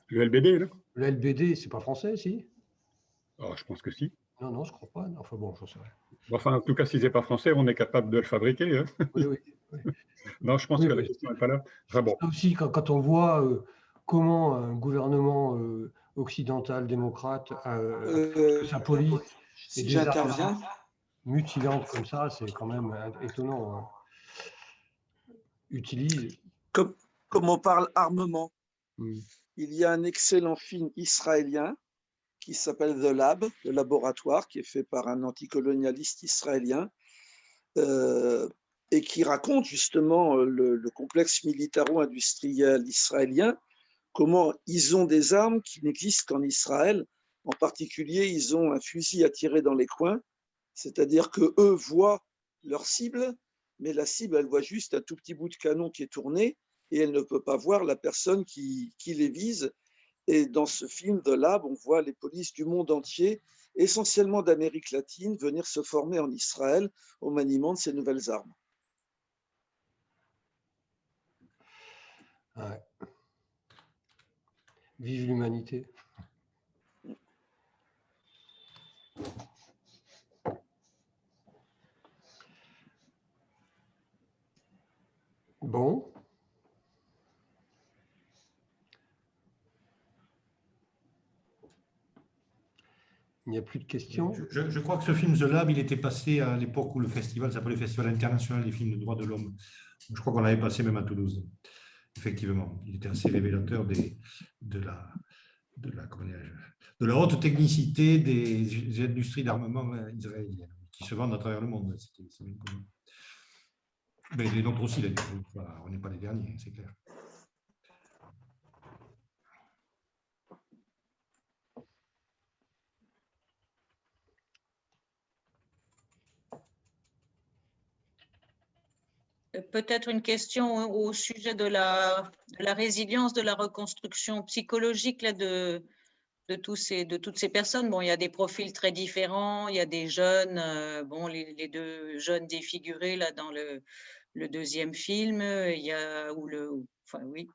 le LBD, là? Le LBD, c'est pas français, si? Oh, je pense que si. Non, je crois pas. Enfin bon, j'en sais rien. Enfin, en tout cas, si c'est pas français, on est capable de le fabriquer. Hein. Oui. Non, je pense que la question n'est pas là. Enfin, bon. Aussi, quand on voit comment un gouvernement occidental, démocrate, que sa police si j'interviens, mutilante comme ça, c'est quand même étonnant. Hein. Utilise. Comme on parle armement, il y a un excellent film israélien qui s'appelle The Lab, le laboratoire, qui est fait par un anticolonialiste israélien, et qui raconte justement le complexe militaro-industriel israélien, comment ils ont des armes qui n'existent qu'en Israël. En particulier, ils ont un fusil à tirer dans les coins, c'est-à-dire qu'eux voient leur cible, mais la cible, elle voit juste un tout petit bout de canon qui est tourné et elle ne peut pas voir la personne qui les vise. Et dans ce film The Lab, on voit les polices du monde entier, essentiellement d'Amérique latine, venir se former en Israël au maniement de ces nouvelles armes. Ouais. Vive l'humanité. Bon. Il n'y a plus de questions. Je crois que ce film The Lab, il était passé à l'époque où le festival s'appelait le Festival international des films de droits de l'homme. Je crois qu'on l'avait passé même à Toulouse. Effectivement, il était assez révélateur de la haute technicité des industries d'armement israéliennes qui se vendent à travers le monde. C'est bien connu. Mais les nôtres aussi, on n'est pas les derniers, c'est clair. Peut-être une question au sujet de la résilience, de la reconstruction psychologique là, de toutes ces personnes. Bon, il y a des profils très différents, il y a des jeunes, bon, les deux jeunes défigurés là, dans le deuxième film, il y a, enfin, oui.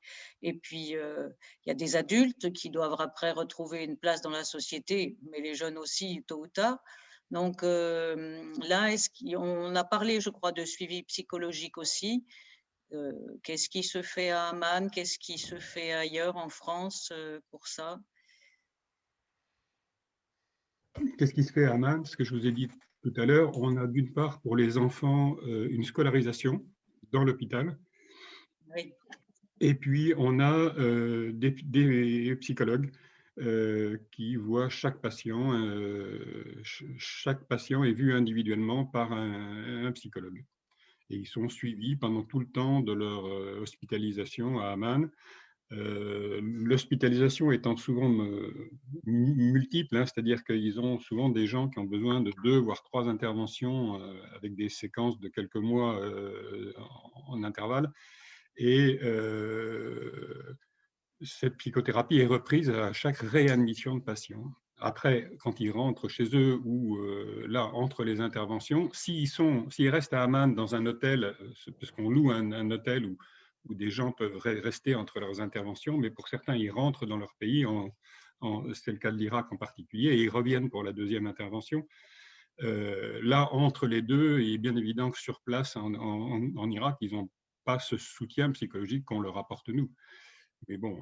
Et puis, il y a des adultes qui doivent après retrouver une place dans la société, mais les jeunes aussi, tôt ou tard. Donc là, on a parlé, je crois, de suivi psychologique aussi. Qu'est-ce qui se fait à Amman? Qu'est-ce qui se fait ailleurs en France pour ça? Qu'est-ce qui se fait à Amman? Ce que je vous ai dit tout à l'heure, on a d'une part pour les enfants une scolarisation dans l'hôpital. Oui. Et puis on a des psychologues qui voient chaque patient. Chaque patient est vu individuellement par un psychologue. Et ils sont suivis pendant tout le temps de leur hospitalisation à Amman. L'hospitalisation étant souvent multiple, hein, c'est-à-dire qu'ils ont souvent des gens qui ont besoin de 2 voire 3 interventions avec des séquences de quelques mois en intervalle. Et cette psychothérapie est reprise à chaque réadmission de patient. Après, quand ils rentrent chez eux ou là, entre les interventions, s'ils restent à Amman dans un hôtel, parce qu'on loue un hôtel où des gens peuvent rester entre leurs interventions, mais pour certains, ils rentrent dans leur pays, c'est le cas de l'Irak en particulier, et ils reviennent pour la deuxième intervention. Là, entre les deux, il est bien évident que sur place, en Irak, ils n'ont pas ce soutien psychologique qu'on leur apporte nous. Mais bon,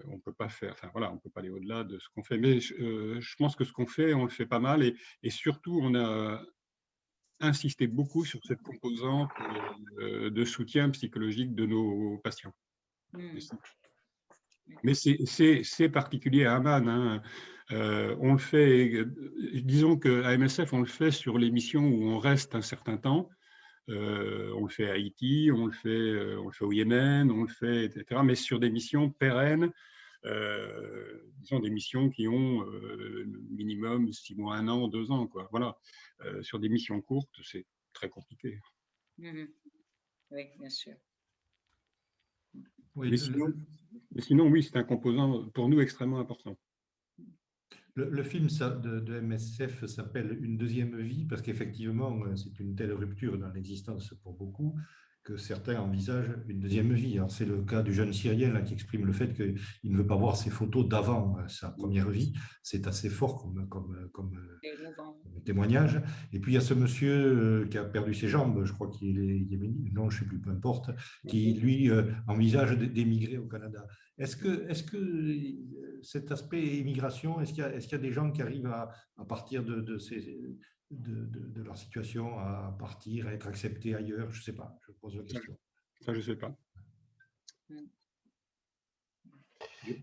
on peut pas faire, enfin voilà, on peut pas aller au-delà de ce qu'on fait. Mais je pense que ce qu'on fait, on le fait pas mal, et surtout, on a insisté beaucoup sur cette composante de soutien psychologique de nos patients. Mais c'est particulier à Amman. Hein. On le fait, disons qu'à MSF, on le fait sur les missions où on reste un certain temps. On le fait à Haïti, on le fait au Yémen, on le fait, etc. Mais sur des missions pérennes, disons des missions qui ont minimum 6 mois, 1 an, 2 ans. Quoi. Voilà. Sur des missions courtes, c'est très compliqué. Oui, bien sûr. Oui, mais sinon, oui, c'est un composant pour nous extrêmement important. Le film de MSF s'appelle Une deuxième vie parce qu'effectivement, c'est une telle rupture dans l'existence pour beaucoup que certains envisagent une deuxième vie. C'est le cas du jeune Syrien là, qui exprime le fait qu'il ne veut pas voir ses photos d'avant sa première vie. C'est assez fort comme témoignage. Et puis il y a ce monsieur qui a perdu ses jambes, je crois qu'il est yéménite, non, je ne sais plus, peu importe, qui lui envisage d'émigrer au Canada. Est-ce que cet aspect immigration, est-ce qu'il y a des gens qui arrivent à partir de leur situation, à partir, à être acceptés ailleurs? Je ne sais pas, je pose la question. Ça, je ne sais pas.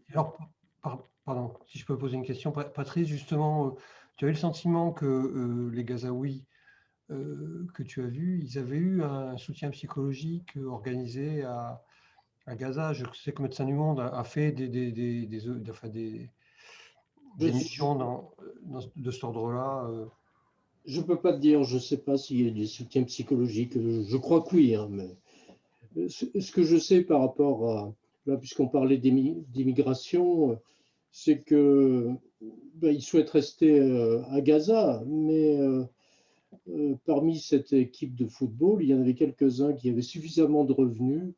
Alors, Pardon, si je peux poser une question. Patrice, justement, tu as eu le sentiment que les Gazaouis que tu as vus, ils avaient eu un soutien psychologique organisé à Gaza. Je sais que Médecins du Monde a fait des missions de cet ordre-là. Je ne peux pas te dire, je ne sais pas s'il y a des soutiens psychologiques. Je crois que oui, hein, mais ce que je sais par rapport à, là, puisqu'on parlait d'immigration, c'est que ils souhaitent rester à Gaza, mais parmi cette équipe de football, il y en avait quelques-uns qui avaient suffisamment de revenus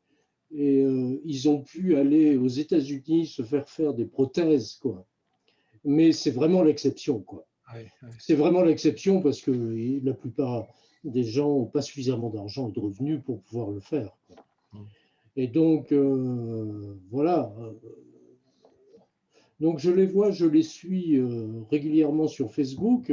et ils ont pu aller aux États-Unis se faire des prothèses, quoi. Mais c'est vraiment l'exception, quoi. Ouais. C'est vraiment l'exception parce que la plupart des gens n'ont pas suffisamment d'argent et de revenus pour pouvoir le faire, quoi. Et donc, voilà. Donc, je les vois, je les suis régulièrement sur Facebook,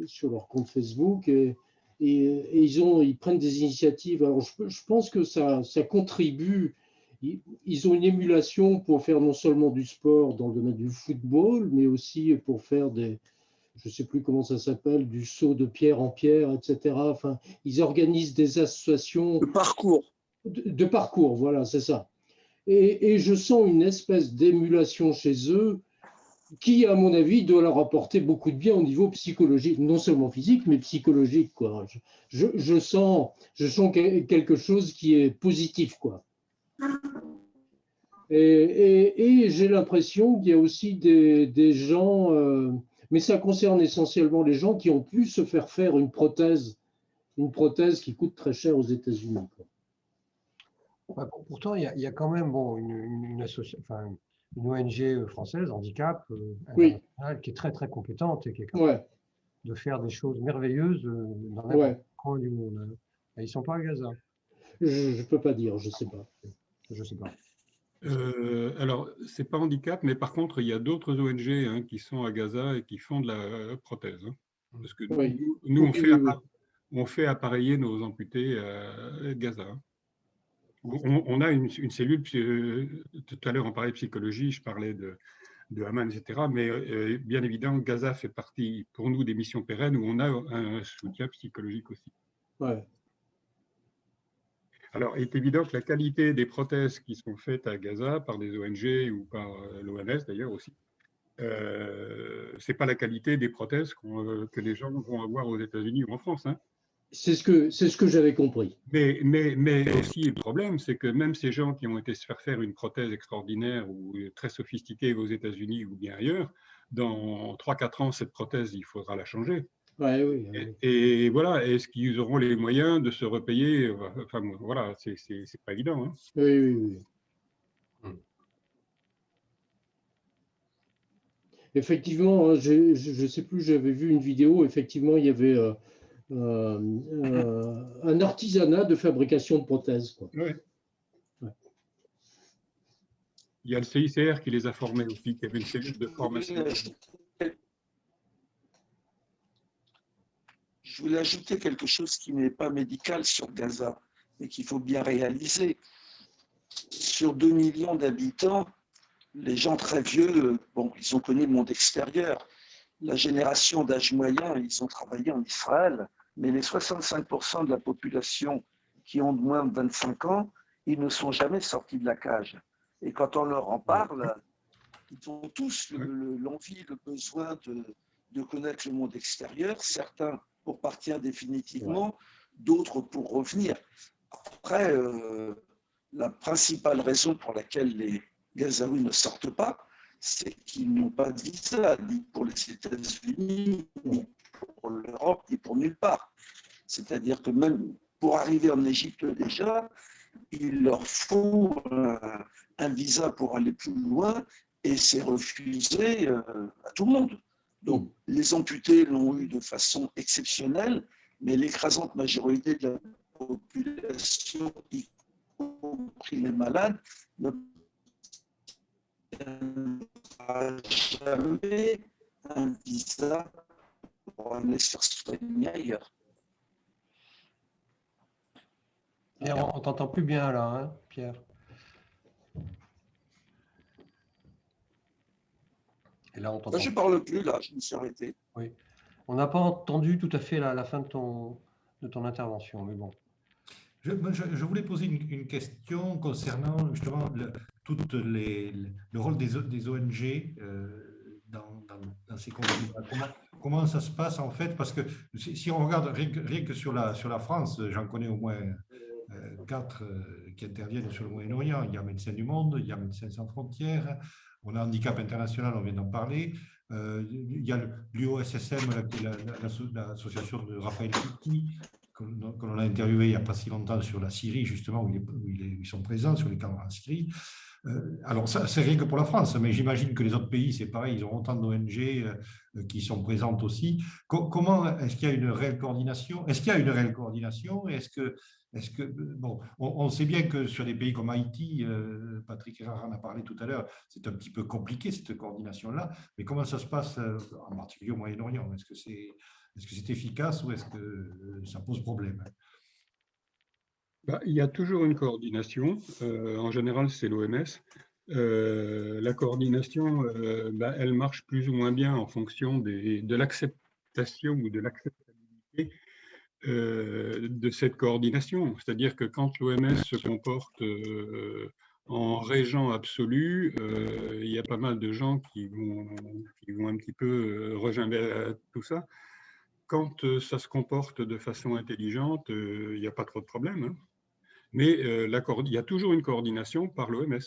sur leur compte Facebook, et ils prennent des initiatives. Alors, je pense que ça contribue. Ils ont une émulation pour faire non seulement du sport dans le domaine du football, mais aussi pour faire je ne sais plus comment ça s'appelle, du saut de pierre en pierre, etc. Enfin, ils organisent des associations. Le parcours. De parcours, voilà, c'est ça. Et je sens une espèce d'émulation chez eux qui, à mon avis, doit leur apporter beaucoup de bien au niveau psychologique, non seulement physique, mais psychologique, quoi. Je sens quelque chose qui est positif, quoi. Et j'ai l'impression qu'il y a aussi des gens, mais ça concerne essentiellement les gens qui ont pu se faire une prothèse qui coûte très cher aux États-Unis, quoi. Pourtant, il y a quand même une ONG française, Handicap, internationale, qui est très très compétente et qui est capable de faire des choses merveilleuses dans n'importe quel coin du monde. Et ils ne sont pas à Gaza. Je ne peux pas dire, je ne sais pas. Je sais pas. Alors, ce n'est pas Handicap, mais par contre, il y a d'autres ONG qui sont à Gaza et qui font de la prothèse. Parce que nous, on fait appareiller nos amputés à Gaza. On a une cellule, tout à l'heure on parlait de psychologie, je parlais de Haman, etc. Mais bien évidemment, Gaza fait partie pour nous des missions pérennes où on a un soutien psychologique aussi. Ouais. Alors, il est évident que la qualité des prothèses qui sont faites à Gaza par des ONG ou par l'OMS d'ailleurs aussi, c'est pas la qualité des prothèses que les gens vont avoir aux États-Unis ou en France. C'est ce que j'avais compris. Mais aussi, le problème, c'est que même ces gens qui ont été se faire une prothèse extraordinaire ou très sophistiquée aux États-Unis ou bien ailleurs, dans 3-4 ans, cette prothèse, il faudra la changer. Oui. Et voilà, est-ce qu'ils auront les moyens de se repayer? Enfin, voilà, c'est pas évident. Oui. Effectivement, je ne sais plus, j'avais vu une vidéo, effectivement, il y avait un artisanat de fabrication de prothèses, quoi. Oui. Ouais. Il y a le CICR qui les a formés aussi, qui avait une cellule de formation. Je voulais ajouter quelque chose qui n'est pas médical sur Gaza, mais qu'il faut bien réaliser. Sur 2 millions d'habitants, les gens très vieux, ils ont connu le monde extérieur. La génération d'âge moyen, ils ont travaillé en Israël, mais les 65% de la population qui ont moins de 25 ans, ils ne sont jamais sortis de la cage. Et quand on leur en parle, ils ont tous l'envie, le besoin de connaître le monde extérieur, certains pour partir définitivement, d'autres pour revenir. Après, la principale raison pour laquelle les Gazaouis ne sortent pas, c'est qu'ils n'ont pas de visa, ni pour les États-Unis, ni pour l'Europe, ni pour nulle part. C'est-à-dire que même pour arriver en Égypte déjà, il leur faut un visa pour aller plus loin et c'est refusé à tout le monde. Donc, les amputés l'ont eu de façon exceptionnelle, mais l'écrasante majorité de la population, y compris les malades, ne jamais un visa pour aller se faire soigner ailleurs. Pierre, on t'entend plus bien là, hein, Pierre. Et là, on Là, t'entend. je ne parle plus, là, je me suis arrêté. Oui. On n'a pas entendu tout à fait la fin de ton intervention, mais bon. Je voulais poser une question concernant justement le rôle des ONG dans ces conflits. Comment ça se passe en fait? Parce que si on regarde rien que sur la France, j'en connais au moins 4 qui interviennent sur le Moyen-Orient. Il y a Médecins du Monde, il y a Médecins sans frontières, on a Handicap International, on vient d'en parler. Il y a l'UOSSM, l'association de Raphaël Picni, que l'on a interviewé il n'y a pas si longtemps sur la Syrie, justement, où ils sont présents sur les camps en Syrie. Alors, ça, c'est rien que pour la France, mais j'imagine que les autres pays, c'est pareil, ils ont autant d'ONG qui sont présentes aussi. Comment est-ce qu'il y a une réelle coordination? Est-ce qu'il y a une réelle coordination? Bon, on sait bien que sur des pays comme Haïti, Patrick Erard en a parlé tout à l'heure, c'est un petit peu compliqué cette coordination-là, mais comment ça se passe en particulier au Moyen-Orient? Est-ce que c'est efficace ou est-ce que ça pose problème? Il y a toujours une coordination. En général, c'est l'OMS. La coordination, elle marche plus ou moins bien en fonction de l'acceptation ou de l'acceptabilité de cette coordination. C'est-à-dire que quand l'OMS se comporte en régent absolu, il y a pas mal de gens qui vont un petit peu rejoindre tout ça. Quand ça se comporte de façon intelligente, il n'y a pas trop de problèmes, hein. Mais il y a toujours une coordination par l'OMS,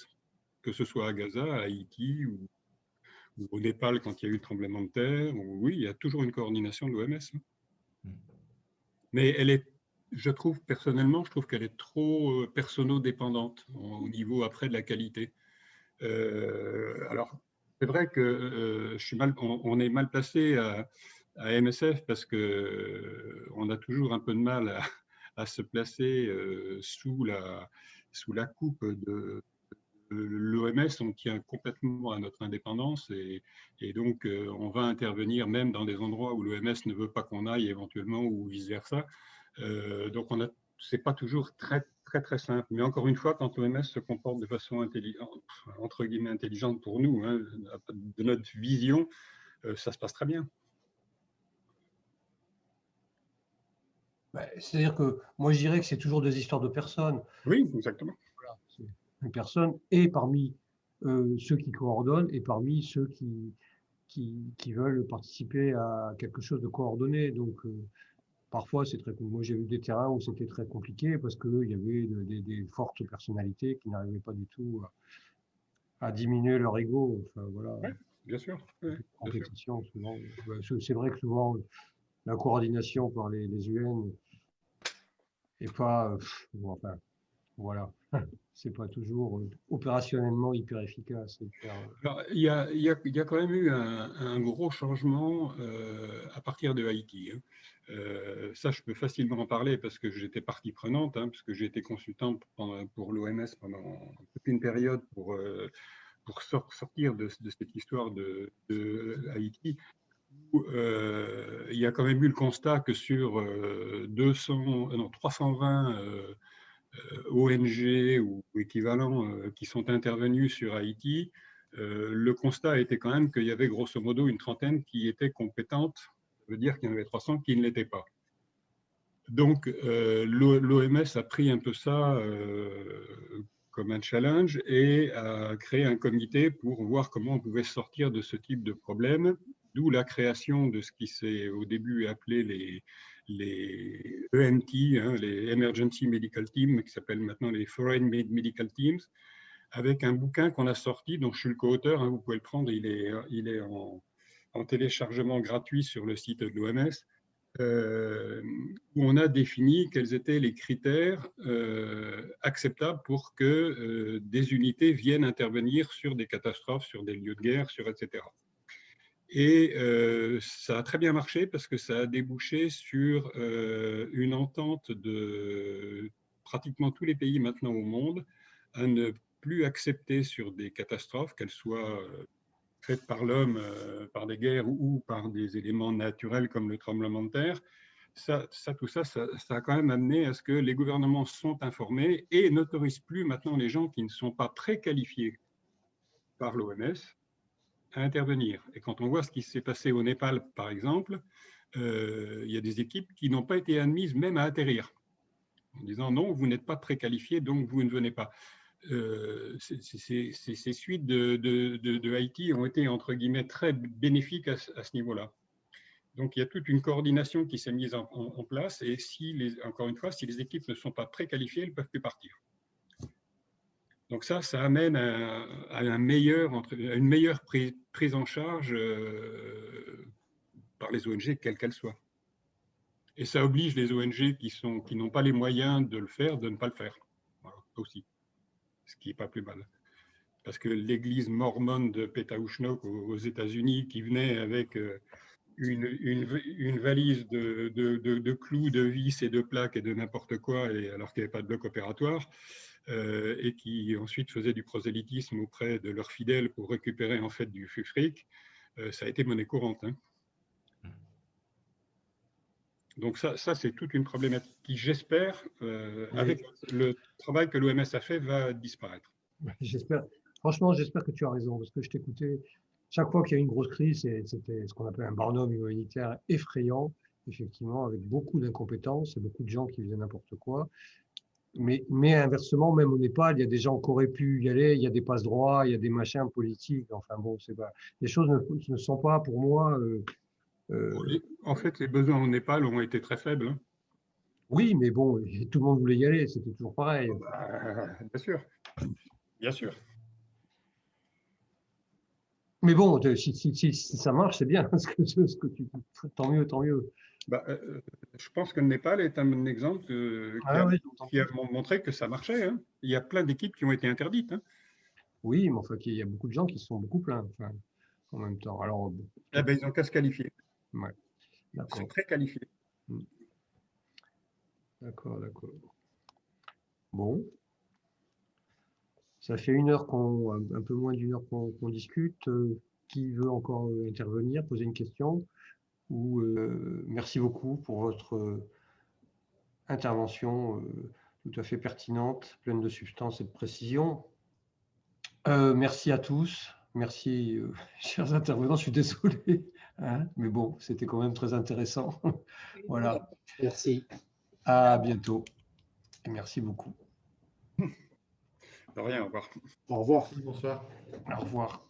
que ce soit à Gaza, à Haïti ou au Népal quand il y a eu le tremblement de terre. Oui, il y a toujours une coordination de l'OMS. Mais personnellement, je trouve qu'elle est trop personnodépendante au niveau après de la qualité. Alors, c'est vrai que on est mal placé à MSF parce qu'on a toujours un peu de mal à se placer sous la coupe de l'OMS. On tient complètement à notre indépendance et donc on va intervenir même dans des endroits où l'OMS ne veut pas qu'on aille éventuellement ou vice-versa. Donc c'est pas toujours très simple. Mais encore une fois, quand l'OMS se comporte de façon intelligente, entre guillemets intelligente pour nous, hein, de notre vision, ça se passe très bien. C'est-à-dire que moi, je dirais que c'est toujours des histoires de personnes. Oui, exactement. Voilà, c'est une personne, et parmi ceux qui coordonnent, et parmi ceux qui veulent participer à quelque chose de coordonné. Donc, parfois, c'est très compliqué. Moi, j'ai vu des terrains où c'était très compliqué parce qu'il y avait des fortes personnalités qui n'arrivaient pas du tout à diminuer leur ego. Enfin, voilà. Oui, bien sûr. Oui, compétition, souvent. C'est vrai que souvent, la coordination par les UN n'est pas. Bon, enfin, voilà. C'est pas toujours opérationnellement hyper efficace. Alors, il y a quand même eu un gros changement à partir de Haïti, hein. Ça, je peux facilement en parler parce que j'étais partie prenante, hein, parce que j'ai été consultant pour l'OMS pendant toute une période pour sortir de cette histoire de Haïti. Où, il y a quand même eu le constat que sur 320 ONG ou équivalents qui sont intervenus sur Haïti, le constat a été quand même qu'il y avait grosso modo une trentaine qui étaient compétentes. Ça veut dire qu'il y en avait 300 qui ne l'étaient pas. Donc, l'OMS a pris un peu ça comme un challenge et a créé un comité pour voir comment on pouvait sortir de ce type de problème, d'où la création de ce qui s'est au début appelé les EMT, hein, les Emergency Medical Teams, qui s'appellent maintenant les Foreign Medical Teams, avec un bouquin qu'on a sorti, dont je suis le co-auteur, hein, vous pouvez le prendre, il est en téléchargement gratuit sur le site de l'OMS, où on a défini quels étaient les critères acceptables pour que des unités viennent intervenir sur des catastrophes, sur des lieux de guerre, etc. Et ça a très bien marché parce que ça a débouché sur une entente de pratiquement tous les pays maintenant au monde à ne plus accepter sur des catastrophes, qu'elles soient faites par l'homme, par des guerres ou par des éléments naturels comme le tremblement de terre. Tout ça a quand même amené à ce que les gouvernements sont informés et n'autorisent plus maintenant les gens qui ne sont pas préqualifiés par l'OMS à intervenir. Et quand on voit ce qui s'est passé au Népal, par exemple, il y a des équipes qui n'ont pas été admises même à atterrir, en disant non, vous n'êtes pas préqualifié, donc vous ne venez pas. Ces suites de Haïti ont été, entre guillemets, très bénéfiques à ce niveau-là. Donc, il y a toute une coordination qui s'est mise en place, et encore une fois, si les équipes ne sont pas préqualifiées, elles ne peuvent plus partir. Donc ça amène à une meilleure prise en charge par les ONG, quelles qu'elles soient. Et ça oblige les ONG qui n'ont pas les moyens de le faire, de ne pas le faire. Voilà, aussi. Ce qui n'est pas plus mal. Parce que l'église mormone de Pétaouchnok aux États-Unis, qui venait avec une valise de clous, de vis et de plaques et de n'importe quoi, alors qu'il n'y avait pas de bloc opératoire, et qui ensuite faisaient du prosélytisme auprès de leurs fidèles pour récupérer en fait du fric, ça a été monnaie courante. Hein. Donc ça c'est toute une problématique qui, j'espère, avec le travail que l'OMS a fait, va disparaître. J'espère. Franchement, j'espère que tu as raison, parce que je t'écoutais. Chaque fois qu'il y a une grosse crise, c'était ce qu'on appelle un barnum humanitaire effrayant, effectivement, avec beaucoup d'incompétences et beaucoup de gens qui faisaient n'importe quoi. Mais inversement, même au Népal, il y a des gens qui auraient pu y aller, il y a des passe-droits, il y a des machins politiques. Enfin bon, c'est pas. Les choses ne sont pas, pour moi. En fait, les besoins au Népal ont été très faibles. Hein. Oui, mais bon, tout le monde voulait y aller, c'était toujours pareil. Bien sûr, bien sûr. Mais bon, si ça marche, c'est bien. Ce que tu, tant mieux, tant mieux. Bah, je pense que le Népal est un exemple qui a montré que ça marchait. Hein. Il y a plein d'équipes qui ont été interdites. Hein. Oui, mais enfin, il y a beaucoup de gens qui se sont beaucoup plaints en même temps. Alors, eh ben, ils n'ont qu'à se qualifier. Ouais, ils sont très qualifiés. D'accord. Bon. Ça fait 1 heure un peu moins d'1 heure qu'on discute. Qui veut encore intervenir, poser une question? Merci beaucoup pour votre intervention tout à fait pertinente, pleine de substance et de précision. Merci à tous. Merci, chers intervenants. Je suis désolé, hein, mais bon, c'était quand même très intéressant. Voilà. Merci. À bientôt. Et merci beaucoup. De rien, au revoir. Au revoir. Bonsoir. Au revoir.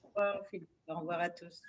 Au revoir, Philippe. Au revoir à tous.